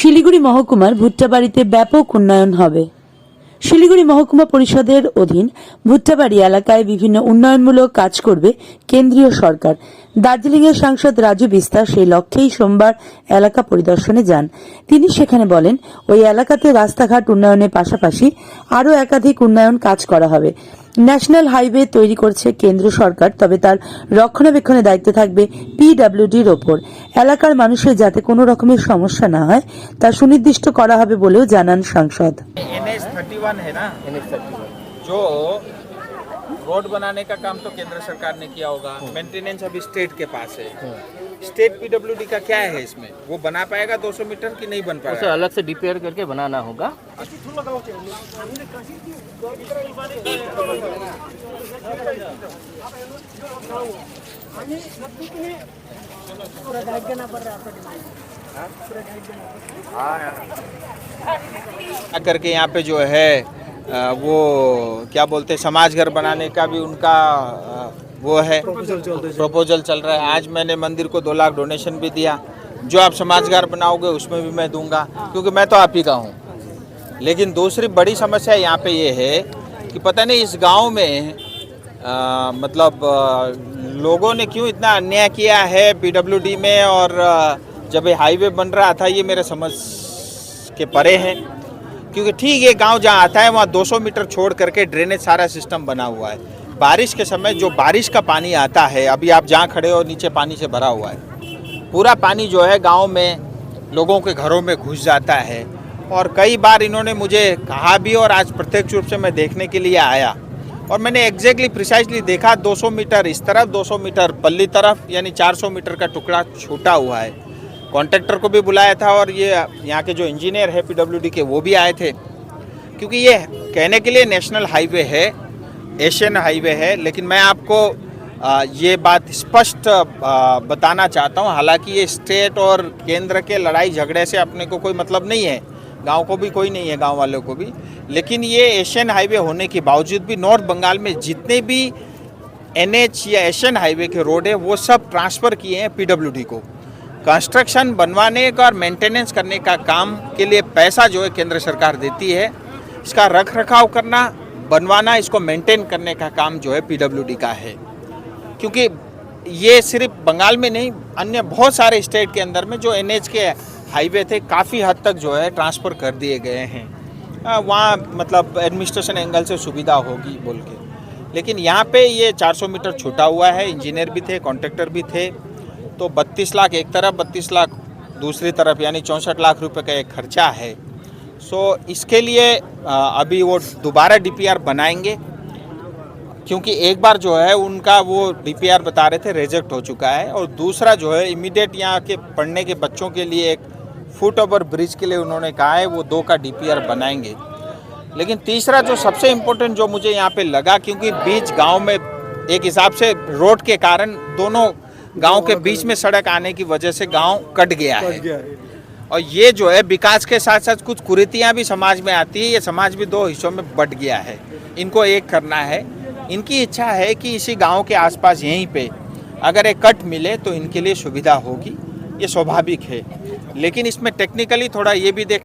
শিলিগুড়ি মহকুমার ভুট্টাবাড়িতে ব্যাপক উন্নয়ন হবে। শিলিগুড়ি মহকুমা পরিষদের অধীন ভুট্টাবাড়ি এলাকায় বিভিন্ন উন্নয়নমূলক কাজ করবে কেন্দ্রীয় সরকার। দার্জিলিংয়ের সাংসদ রাজু বিস্তার সেই লক্ষ্যেই সোমবার এলাকা পরিদর্শনে যান। তিনি সেখানে বলেন, ওই এলাকাতে রাস্তাঘাট উন্নয়নের পাশাপাশি আরও একাধিক উন্নয়ন কাজ করা হবে। ন্যাশনাল হাইওয়ে তৈরি করছে কেন্দ্র সরকার, তবে তার রক্ষণাবেক্ষণের দায়িত্ব থাকবে পিডব্লিউডির ওপর। এলাকার মানুষের যাতে কোনো রকমের সমস্যা না হয় তা সুনির্দিষ্ট করা হবে বলেও জানান সাংসদ। NH31 है ना, जो रोड बनाने का काम तो केंद्र सरकार ने किया होगा, मेंटेनेंस अभी स्टेट के पास है। स्टेट पीडब्ल्यूडी का क्या है इसमें, वो बना पाएगा 200 मीटर की नहीं बन पाएगा? उसे अलग से डिपेयर करके बनाना होगा। करके यहाँ पे जो है वो क्या बोलते हैं, समाज घर बनाने का भी उनका वो है, प्रपोजल चल रहा है। आज मैंने मंदिर को 2 लाख डोनेशन भी दिया। जो आप समाज घर बनाओगे उसमें भी मैं दूंगा, क्योंकि मैं तो आप ही का हूँ। लेकिन दूसरी बड़ी समस्या यहाँ पे ये है कि पता नहीं इस गांव में लोगों ने क्यों इतना अन्याय किया है पीडब्ल्यूडी में, और जब ये हाईवे बन रहा था ये मेरे समझ के परे है। क्योंकि ठीक है, गांव जहाँ आता है वहाँ 200 मीटर छोड़ करके ड्रेनेज सारा सिस्टम बना हुआ है। बारिश के समय जो बारिश का पानी आता है, अभी आप जहाँ खड़े हो नीचे पानी से भरा हुआ है, पूरा पानी जो है गांव में लोगों के घरों में घुस जाता है। और कई बार इन्होंने मुझे कहा भी, और आज प्रत्यक्ष रूप से मैं देखने के लिए आया और मैंने एग्जैक्टली प्रिसाइजली देखा 200 मीटर इस तरफ, 200 मीटर पल्ली तरफ, यानी 400 मीटर का टुकड़ा छूटा हुआ है। कॉन्ट्रैक्टर को भी बुलाया था और ये यहाँ के जो इंजीनियर है पीडब्ल्यूडी के वो भी आए थे, क्योंकि ये कहने के लिए नेशनल हाईवे है, एशियन हाईवे है, लेकिन मैं आपको ये बात स्पष्ट बताना चाहता हूँ। हालांकि ये स्टेट और केंद्र के लड़ाई झगड़े से अपने को कोई मतलब नहीं है, गांव को भी कोई नहीं है, गांव वालों को भी, लेकिन ये एशियन हाईवे होने के बावजूद भी नॉर्थ बंगाल में जितने भी NH या एशियन हाईवे के रोड है वो सब ट्रांसफ़र किए हैं पीडब्ल्यूडी को। कंस्ट्रक्शन बनवाने का और मेंटेनेंस करने का काम के लिए पैसा जो है केंद्र सरकार देती है, इसका रख रखाव करना, बनवाना, इसको मेंटेन करने का काम जो है पीडब्ल्यूडी का है। क्योंकि ये सिर्फ बंगाल में नहीं, अन्य बहुत सारे स्टेट के अंदर में जो NH के हाईवे थे काफ़ी हद तक जो है ट्रांसफ़र कर दिए गए हैं। वहाँ एडमिनिस्ट्रेशन एंगल से सुविधा होगी बोल के, लेकिन यहाँ पे ये 400 मीटर छूटा हुआ है। इंजीनियर भी थे, कॉन्ट्रैक्टर भी थे, तो 32 लाख एक तरफ, 32 लाख दूसरी तरफ, यानी 64 लाख रुपए का एक खर्चा है। सो इसके लिए अभी वो दोबारा DPR बनाएंगे, क्योंकि एक बार जो है उनका वो DPR बता रहे थे रिजेक्ट हो चुका है, और दूसरा जो है इमीडिएट यहाँ के पढ़ने के बच्चों के लिए एक फुट ओवर ब्रिज के लिए उन्होंने कहा है वो 2 का DPR बनाएंगे। लेकिन तीसरा जो सबसे इम्पोर्टेंट जो मुझे यहाँ पे लगा, क्योंकि बीच गांव में एक हिसाब से रोड के कारण दोनों गांव के बीच में सड़क आने की वजह से गांव कट गया है, और ये जो है विकास के साथ साथ कुछ कुरीतियाँ भी समाज में आती है। ये समाज भी 2 हिस्सों में बट गया है, इनको एक करना है। इनकी इच्छा है कि इसी गांव के आसपास यहीं पे अगर एक कट मिले तो इनके लिए सुविधा होगी, ये स्वाभाविक है। लेकिन इसमें टेक्निकली थोड़ा ये भी देख